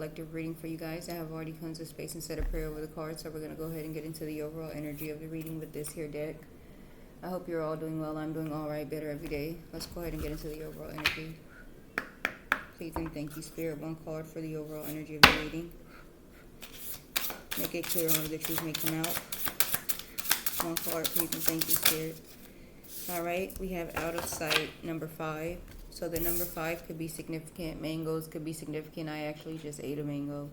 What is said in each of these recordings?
collective reading for you guys. I have already cleansed the space and said a prayer over the cards, so we're going to go ahead and get into the overall energy of the reading with this here deck. I hope you're all doing well. I'm doing all right, better every day. Let's go ahead and get into the overall energy. Please and thank you, Spirit. One card for the overall energy of the reading. Make it clear only the truth may come out. One card, please and thank you, Spirit. Alright, we have out of sight, number 5. So the number 5 could be significant. Mangoes could be significant. I actually just ate a mango.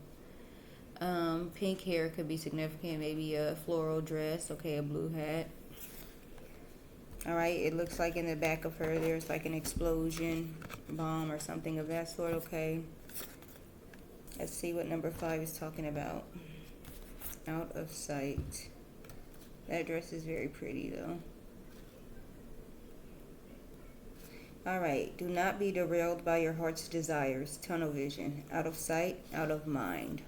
Pink hair could be significant. Maybe a floral dress. Okay, a blue hat. Alright, it looks like in the back of her there's like an explosion, bomb or something of that sort. Okay. Let's see what number 5 is talking about. Out of sight. That dress is very pretty though. Alright, do not be derailed by your heart's desires. Tunnel vision. Out of sight, out of mind.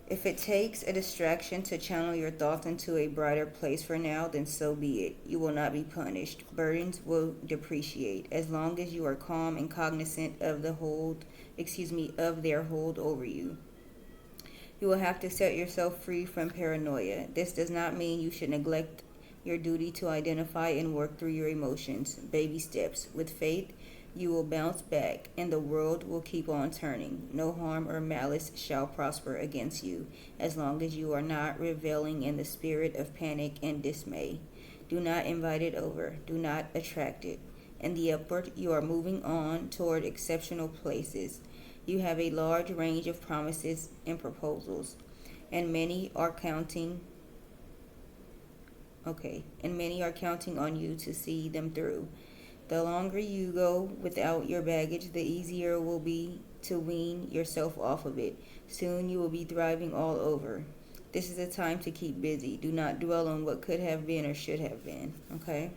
If it takes a distraction to channel your thoughts into a brighter place for now, then so be it. You will not be punished. Burdens will depreciate as long as you are calm and cognizant of the of their hold over you. You will have to set yourself free from paranoia. This does not mean you should neglect your duty to identify and work through your emotions. Baby steps. With faith, you will bounce back, and the world will keep on turning. No harm or malice shall prosper against you, as long as you are not reveling in the spirit of panic and dismay. Do not invite it over. Do not attract it. In the upward, you are moving on toward exceptional places. You have a large range of promises and proposals, and many are counting on you to see them through. The longer you go without your baggage, the easier it will be to wean yourself off of it. Soon you will be thriving all over. This is a time to keep busy. Do not dwell on what could have been or should have been. Okay?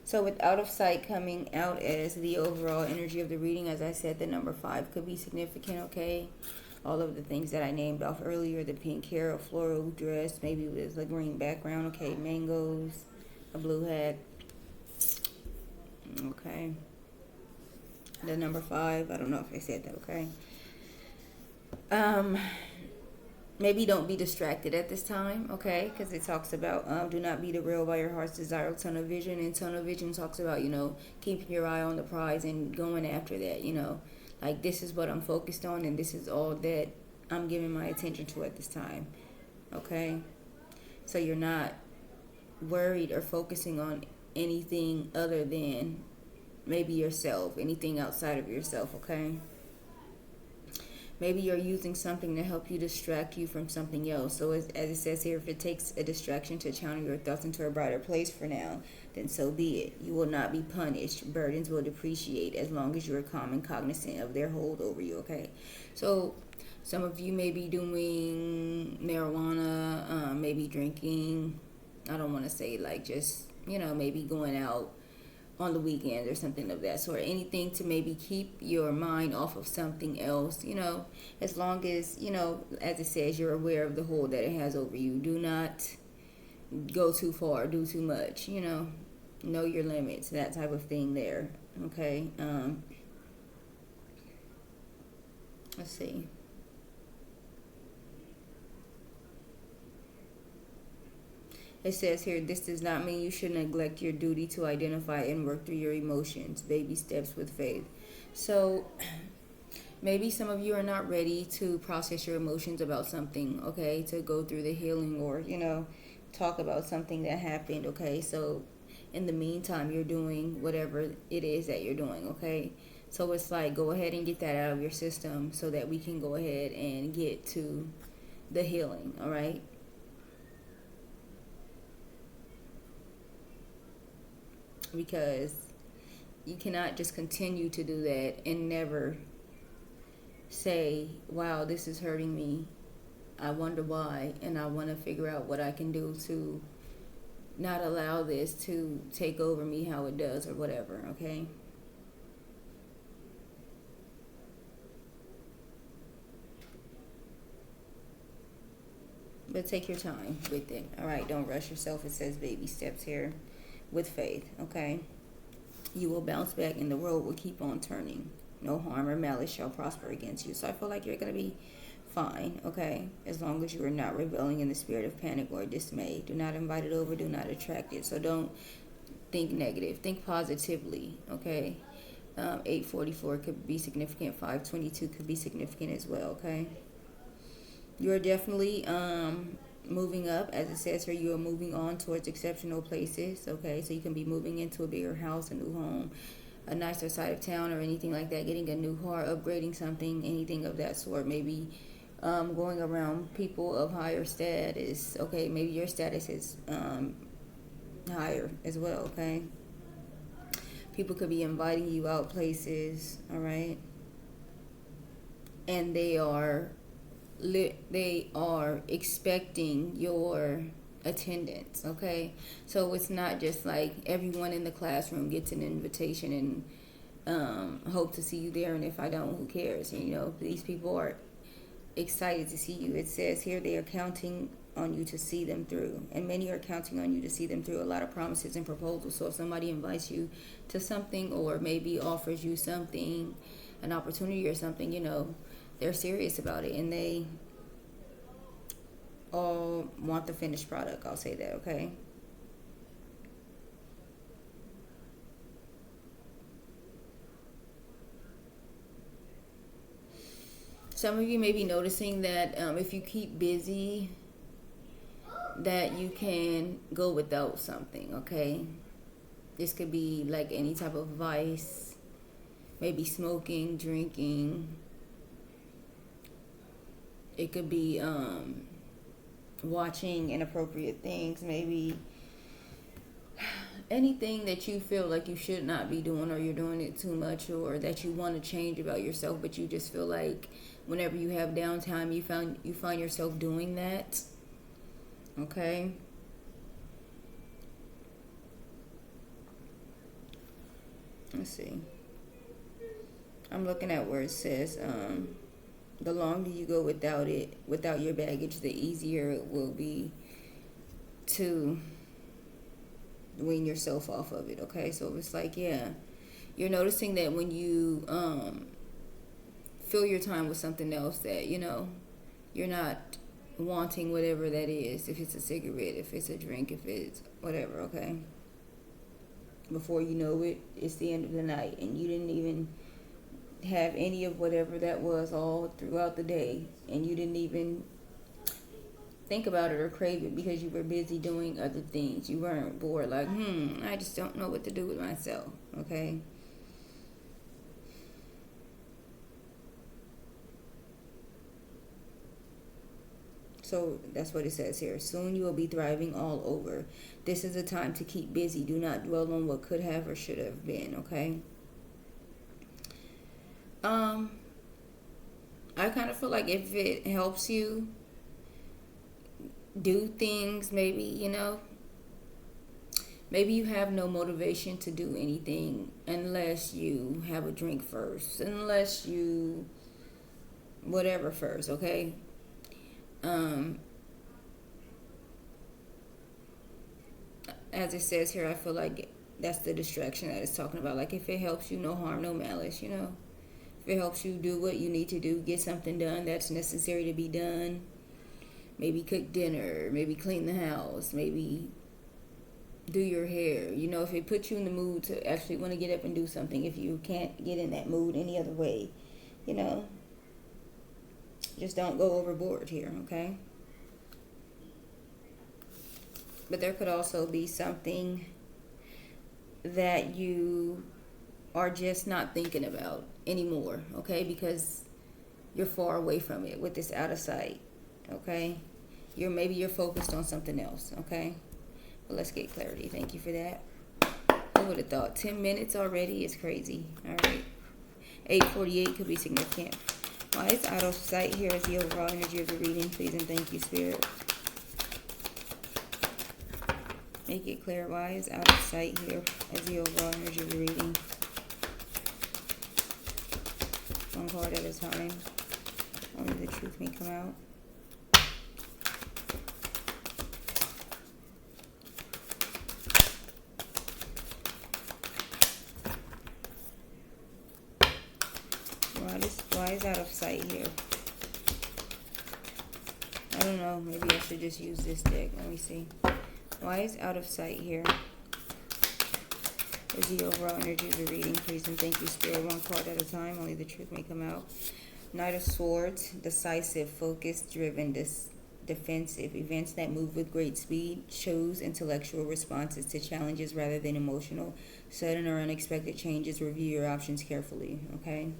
So with out of sight coming out as the overall energy of the reading, as I said, the number 5 could be significant, okay? All of the things that I named off earlier, the pink hair, a floral dress, maybe with a green background, okay, mangoes, a blue hat, okay. The number 5, I don't know if I said that, okay. Maybe don't be distracted at this time, okay? Because it talks about do not be derailed by your heart's desire, tunnel vision. And tunnel vision talks about, keeping your eye on the prize and going after that, Like, this is what I'm focused on, and this is all that I'm giving my attention to at this time, okay? So you're not worried or focusing on anything other than maybe yourself, anything outside of yourself, okay? Maybe you're using something to help you distract you from something else. So as it says here, if it takes a distraction to channel your thoughts into a brighter place for now, then so be it. You will not be punished. Burdens will depreciate as long as you are calm and cognizant of their hold over you, okay? So some of you may be doing marijuana, maybe drinking. I don't want to say like just, maybe going out on the weekend or something of that sort. Anything to maybe keep your mind off of something else, as long as, as it says, you're aware of the hold that it has over you. Do not go too far, do too much, know your limits, that type of thing there, okay? Let's see. It says here, this does not mean you should neglect your duty to identify and work through your emotions. Baby steps with faith. So maybe some of you are not ready to process your emotions about something, okay, to go through the healing or, talk about something that happened, okay? So in the meantime, you're doing whatever it is that you're doing, okay? So it's like, go ahead and get that out of your system so that we can go ahead and get to the healing, all right? Because you cannot just continue to do that and never say, wow, this is hurting me. I wonder why, and I want to figure out what I can do to not allow this to take over me how it does or whatever, okay? But take your time with it, all right? Don't rush yourself. It says baby steps here. With faith, okay? You will bounce back and the world will keep on turning. no harm or malice shall prosper against you. So I feel like you're going to be fine, okay? As long as you are not rebelling in the spirit of panic or dismay. Do not invite it over, do not attract it. So don't think negative, think positively, okay? 844 could be significant, 522 could be significant as well, okay? You're definitely moving up, as it says here. You are moving on towards exceptional places, okay? So you can be moving into a bigger house, a new home, a nicer side of town, or anything like that, getting a new car, upgrading something, anything of that sort. Maybe going around people of higher status, okay? Maybe your status is higher as well, okay? People could be inviting you out places, all right? And they are expecting your attendance, okay? So it's not just like everyone in the classroom gets an invitation and hope to see you there, and if I don't, who cares? You know, these people are excited to see you. It says here they are counting on you to see them through, and many are counting on you to see them through. A lot of promises and proposals. So if somebody invites you to something, or maybe offers you something, an opportunity or something, you know, they're serious about it, and they all want the finished product. I'll say that, okay? Some of you may be noticing that if you keep busy, that you can go without something, okay? This could be like any type of vice, maybe smoking, drinking. It could be watching inappropriate things, maybe anything that you feel like you should not be doing, or you're doing it too much, or that you want to change about yourself, but you just feel like whenever you have downtime, you find yourself doing that, okay? Let's see. I'm looking at where it says the longer you go without your baggage, the easier it will be to wean yourself off of it, okay? So it's like, yeah, you're noticing that when you fill your time with something else, that, you know, you're not wanting whatever that is. If it's a cigarette, if it's a drink, if it's whatever, okay? Before you know it, it's the end of the night, and you didn't even have any of whatever that was all throughout the day, and you didn't even think about it or crave it because you were busy doing other things. You weren't bored, like, I just don't know what to do with myself, okay? So that's what it says here. Soon you will be thriving all over. This is a time to keep busy. Do not dwell on what could have or should have been, okay? I kind of feel like if it helps you do things, maybe, you know, maybe you have no motivation to do anything unless you have a drink first, unless you whatever first, okay? As it says here, I feel like that's the distraction that it's talking about. Like, if it helps you, no harm, no malice, you know? If it helps you do what you need to do, get something done that's necessary to be done, maybe cook dinner, maybe clean the house, maybe do your hair. You know, if it puts you in the mood to actually want to get up and do something, if you can't get in that mood any other way, you know, just don't go overboard here, okay? But there could also be something that you are just not thinking about anymore, okay? Because you're far away from it with this out of sight, okay? Maybe you're focused on something else, okay? But let's get clarity. Thank you for that. Who would have thought? 10 minutes already is crazy. All right. 8:48 could be significant. Why is out of sight here as the overall energy of the reading, please, and thank you, Spirit. Make it clear. Why is out of sight here as the overall energy of the reading? One card at a time. Only the truth may come out. Why is out of sight here? I don't know. Maybe I should just use this deck. Let me see. Why is out of sight here? Is the overall energy of the reading? Please and thank you, Spirit. One card at a time. Only the truth may come out. Knight of Swords. Decisive, focused, driven, defensive. Events that move with great speed. Chose intellectual responses to challenges rather than emotional. Sudden or unexpected changes. Review your options carefully. Okay.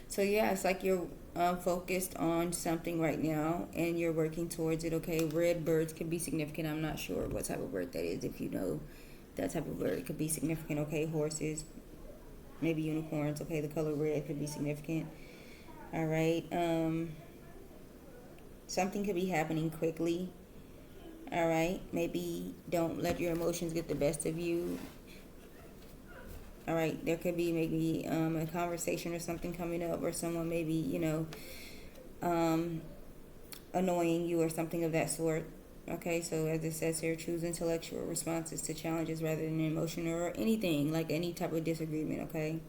So yeah, it's like you're focused on something right now and you're working towards it. Okay. Red birds could be significant. I'm not sure what type of bird that is. If you know that type of bird, it could be significant. Okay. Horses, maybe unicorns. Okay. The color red could be significant. All right. Something could be happening quickly. All right. Maybe don't let your emotions get the best of you. All right. There could be maybe a conversation or something coming up, or someone maybe, annoying you or something of that sort. Okay. So as it says here, choose intellectual responses to challenges rather than emotional, or anything, like any type of disagreement. Okay.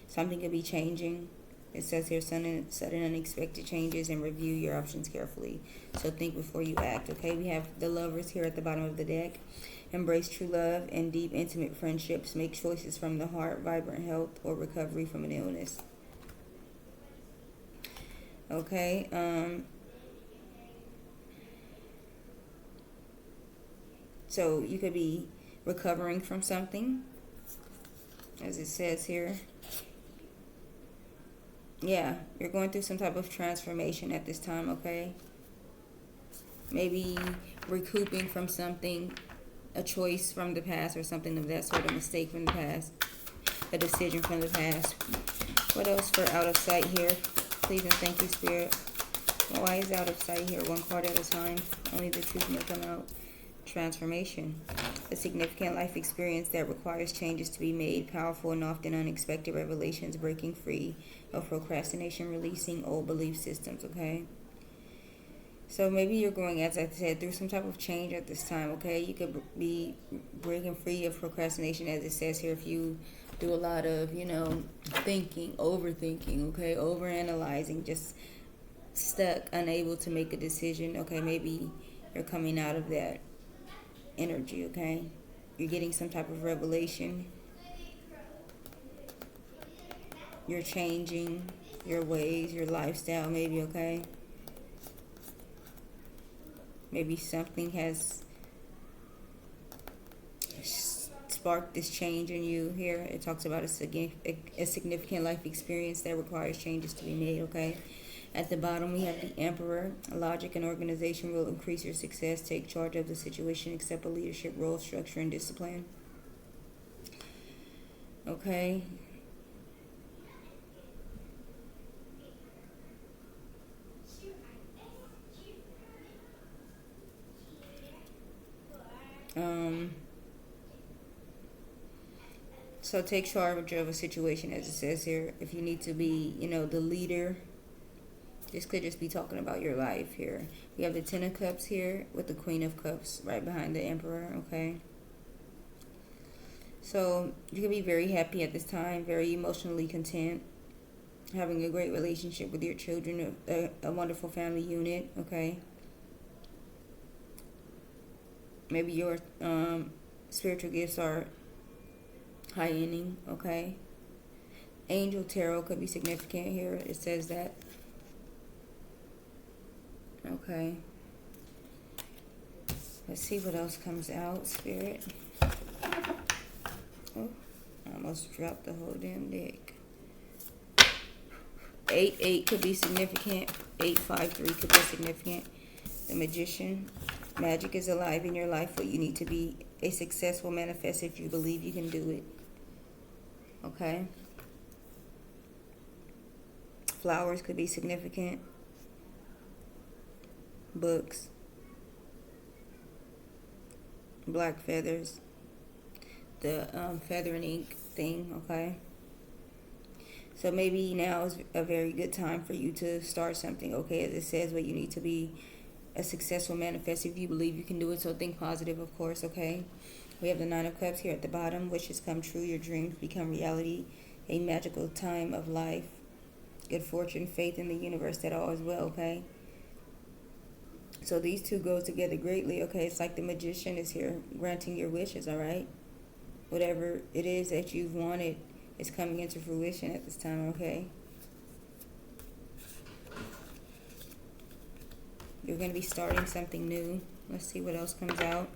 Something could be changing. It says here, sudden unexpected changes, and review your options carefully. So think before you act, okay? We have the Lovers here at the bottom of the deck. Embrace true love and deep, intimate friendships. Make choices from the heart, vibrant health, or recovery from an illness. Okay. So you could be recovering from something, as it says here. Yeah, you're going through some type of transformation at this time, okay? Maybe recouping from something, a choice from the past or something of that sort, a mistake from the past, a decision from the past. What else for out of sight here? Please and thank you, Spirit. Why is out of sight here? One card at a time. Only the truth may come out. Transformation. A significant life experience that requires changes to be made, powerful and often unexpected revelations, breaking free of procrastination, releasing old belief systems, okay? So maybe you're going, as I said, through some type of change at this time, okay? You could be breaking free of procrastination, as it says here, if you do a lot of, thinking, overthinking, okay? Overanalyzing, just stuck, unable to make a decision, okay? Maybe you're coming out of that energy, okay? You're getting some type of revelation. You're changing your ways, your lifestyle, maybe, okay? Maybe something has sparked this change in you here. It talks about a significant life experience that requires changes to be made, okay? At the bottom, we have the Emperor. Logic and organization will increase your success. Take charge of the situation. Accept a leadership role, structure, and discipline. Okay. So take charge of a situation, as it says here. If you need to be, the leader. This could just be talking about your life here. We have the Ten of Cups here with the Queen of Cups right behind the Emperor, okay? So you can be very happy at this time, very emotionally content, having a great relationship with your children, a wonderful family unit, okay? Maybe your spiritual gifts are high-ending, okay? Angel Tarot could be significant here. It says that. Okay. Let's see what else comes out, Spirit. Oh, I almost dropped the whole damn deck. 8-8 could be significant. 8-5-3 could be significant. The Magician. Magic is alive in your life, but you need to be a successful manifest if you believe you can do it. Okay. Flowers could be significant. Books. Black feathers. The feather and ink thing, okay? So maybe now is a very good time for you to start something, okay? As it says, but you need to be a successful manifest if you believe you can do it. So think positive, of course, okay? We have the Nine of Cups here at the bottom. Wishes come true. Your dreams become reality. A magical time of life. good fortune, faith in the universe, that all is well, okay? So these two go together greatly, okay? It's like the magician is here granting your wishes, all right? Whatever it is that you've wanted is coming into fruition at this time, okay? You're going to be starting something new. Let's see what else comes out.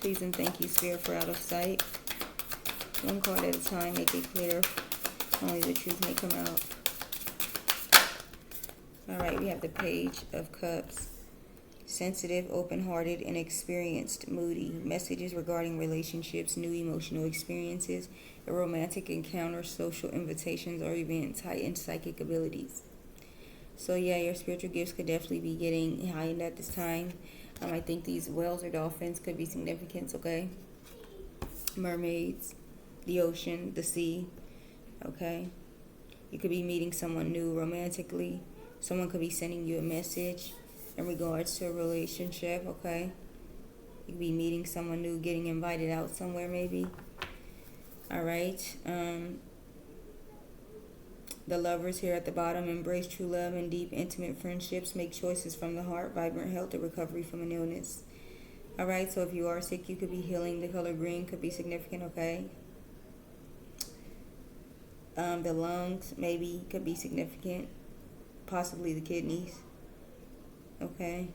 Please and thank you, Spirit, for out of sight. One card at a time, make it clear. Only the truth may come out. Alright, we have the Page of Cups. Sensitive, open-hearted, and experienced, moody. Messages regarding relationships, new emotional experiences, a romantic encounter, social invitations, or events, heightened psychic abilities. So yeah, your spiritual gifts could definitely be getting heightened at this time. I think these whales or dolphins could be significant, okay? Mermaids, the ocean, the sea, okay? You could be meeting someone new romantically. Someone could be sending you a message in regards to a relationship, okay? You could be meeting someone new, getting invited out somewhere maybe. Alright. The Lovers here at the bottom. Embrace true love and deep, intimate friendships. Make choices from the heart. Vibrant health or recovery from an illness. Alright, so if you are sick, you could be healing. The color green could be significant, okay? The lungs maybe could be significant. Possibly the kidneys. Okay.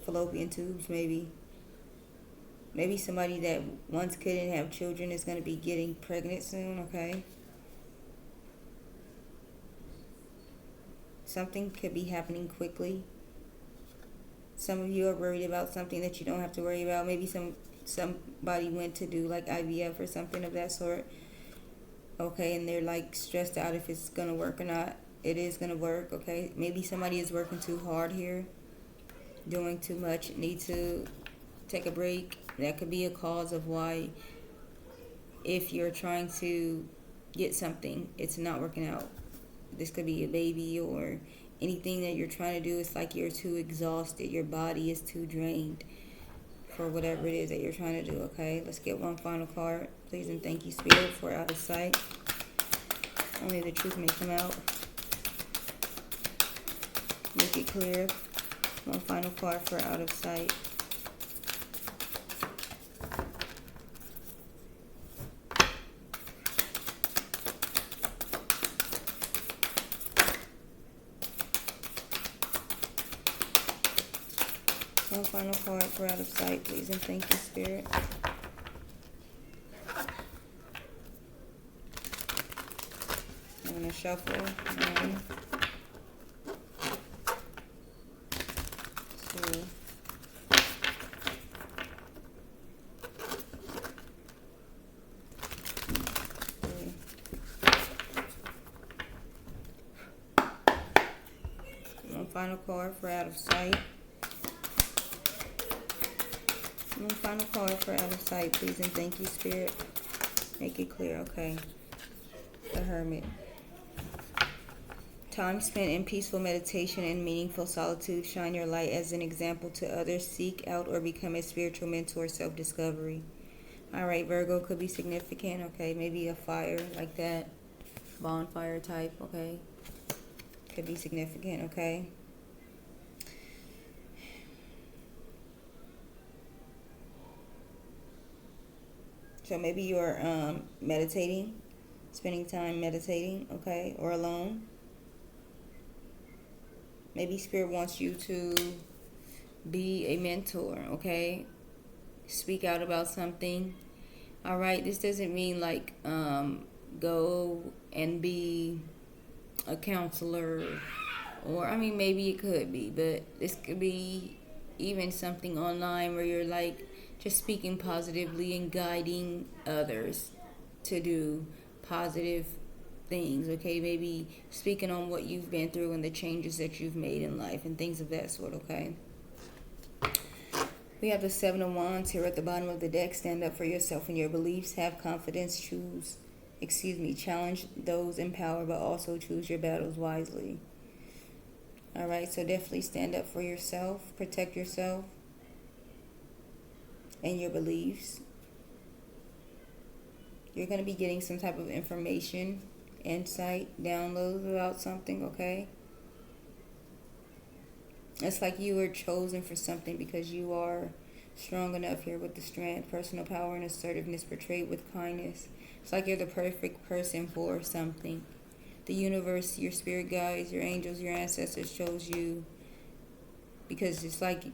Fallopian tubes maybe. Maybe somebody that once couldn't have children is going to be getting pregnant soon, okay? Something could be happening quickly. Some of you are worried about something that you don't have to worry about. Maybe somebody went to do like IVF or something of that sort. Okay, and they're like stressed out if it's going to work or not. It is going to work, okay? Maybe somebody is working too hard here, doing too much, need to take a break. That could be a cause of why, if you're trying to get something, it's not working out. This could be a baby or anything that you're trying to do. It's like you're too exhausted. Your body is too drained for whatever it is that you're trying to do, okay? Let's get one final card. Please and thank you, Spirit, for out of sight. Only the truth may come out. Make it clear. One final card for out of sight. One final card for out of sight, please, and thank you, Spirit. I'm going to shuffle. 1, 2, 3. One final card for out of sight. One final card for out of sight, please, and thank you, Spirit. Make it clear, okay. The Hermit. Time spent in peaceful meditation and meaningful solitude. Shine your light as an example to others. Seek out or become a spiritual mentor. Self-discovery. Alright, Virgo could be significant, okay. Maybe a fire like that. Bonfire type, okay. Could be significant, okay. So maybe you're meditating, spending time meditating, okay, or alone. Maybe Spirit wants you to be a mentor, okay? Speak out about something. All right, this doesn't mean like go and be a counselor, or I mean maybe it could be, but this could be even something online where you're like just speaking positively and guiding others to do positive things, okay? Maybe speaking on what you've been through and the changes that you've made in life and things of that sort, okay? We have the 7 of Wands here at the bottom of the deck. Stand up for yourself and your beliefs. Have confidence. Challenge those in power, but also choose your battles wisely. Alright, so definitely stand up for yourself. Protect yourself and your beliefs. You're going to be getting some type of information, insight, downloads about something, okay? It's like you were chosen for something because you are strong enough here with the strength, personal power, and assertiveness portrayed with kindness. It's like you're the perfect person for something. The universe, your spirit guides, your angels, your ancestors chose you because it's like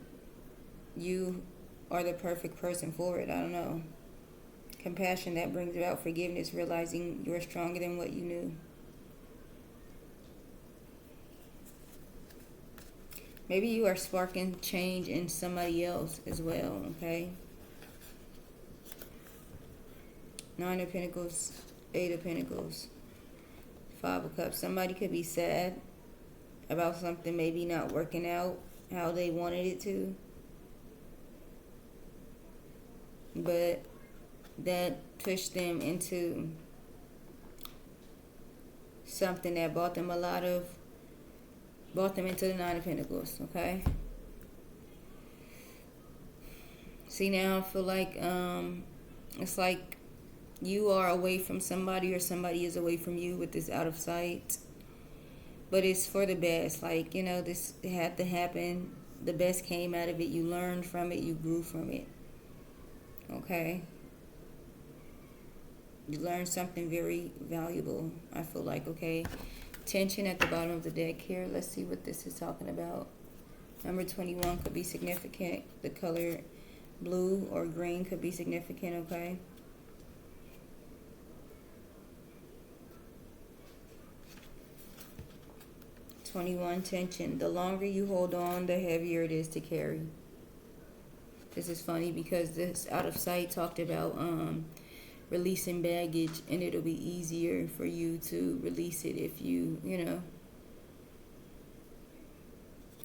you are the perfect person for it. I don't know. Compassion that brings about forgiveness, realizing you're stronger than what you knew. Maybe you are sparking change in somebody else as well, okay? Nine of Pentacles, Eight of Pentacles, Five of Cups. Somebody could be sad about something maybe not working out how they wanted it to. But that pushed them into something that brought them into the Nine of Pentacles, okay? See, now I feel like it's like you are away from somebody or somebody is away from you with this out of sight. But it's for the best. Like, this had to happen. The best came out of it. You learned from it. You grew from it. Okay? You learned something very valuable, I feel like, okay? Tension at the bottom of the deck here. Let's see what this is talking about. Number 21 could be significant. The color blue or green could be significant, okay? Tension. The longer you hold on, the heavier it is to carry. This is funny because this out of sight talked about releasing baggage, and it'll be easier for you to release it if you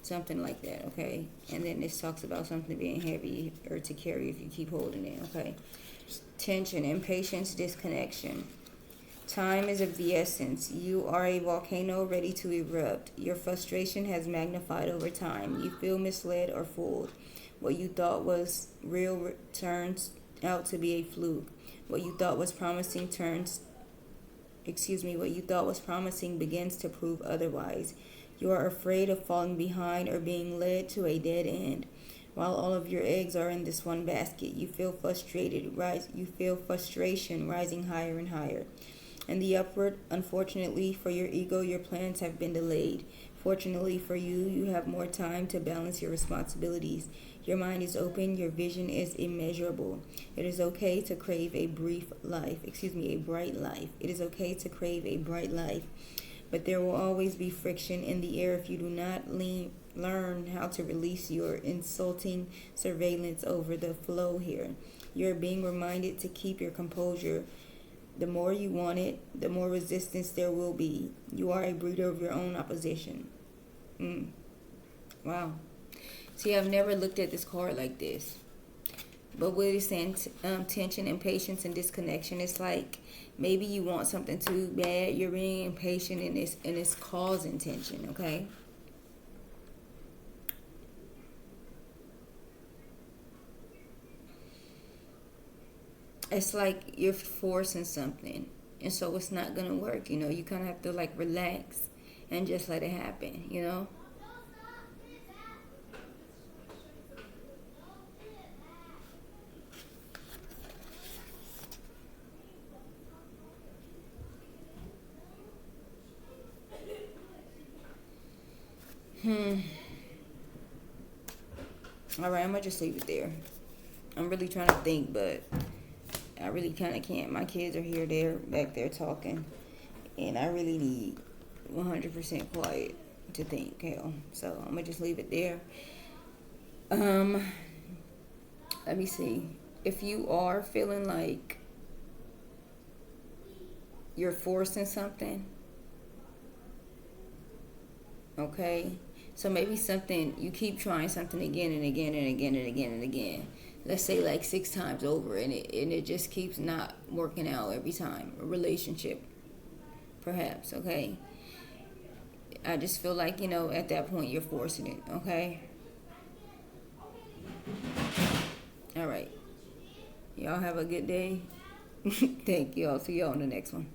something like that, okay? And then this talks about something being heavy or to carry if you keep holding it, okay? Tension, impatience, disconnection. Time is of the essence. You are a volcano ready to erupt. Your frustration has magnified over time. You feel misled or fooled. What you thought was real turns out to be a fluke. What you thought was promising begins to prove otherwise. You are afraid of falling behind or being led to a dead end. While all of your eggs are in this one basket, you feel frustration rising higher and higher. And the upward, unfortunately for your ego, your plans have been delayed. Fortunately for you, you have more time to balance your responsibilities. Your mind is open, your vision is immeasurable. It is okay to crave a bright life. It is okay to crave a bright life. But there will always be friction in the air if you do not learn how to release your insulting surveillance over the flow here. You're being reminded to keep your composure. The more you want it, the more resistance there will be. You are a breeder of your own opposition. Wow. See, I've never looked at this card like this. But what it's saying, tension, impatience, and disconnection. It's like maybe you want something too bad. You're being impatient, and it's causing tension, okay? It's like you're forcing something, and so it's not gonna work. You kind of have to like relax and just let it happen. All right, I'm gonna just leave it there. I'm really trying to think, but I really kind of can't. My kids are here, they're back there talking, and I really need 100% quiet to think, hell. So I'm gonna just leave it there. Let me see. If you are feeling like you're forcing something, okay? So maybe something, you keep trying something again and again and again and again and again. Let's say like 6 times over, and it just keeps not working out every time. A relationship, perhaps, okay? I just feel like, at that point you're forcing it, okay? All right. Y'all have a good day. Thank you. I'll see you on the next one.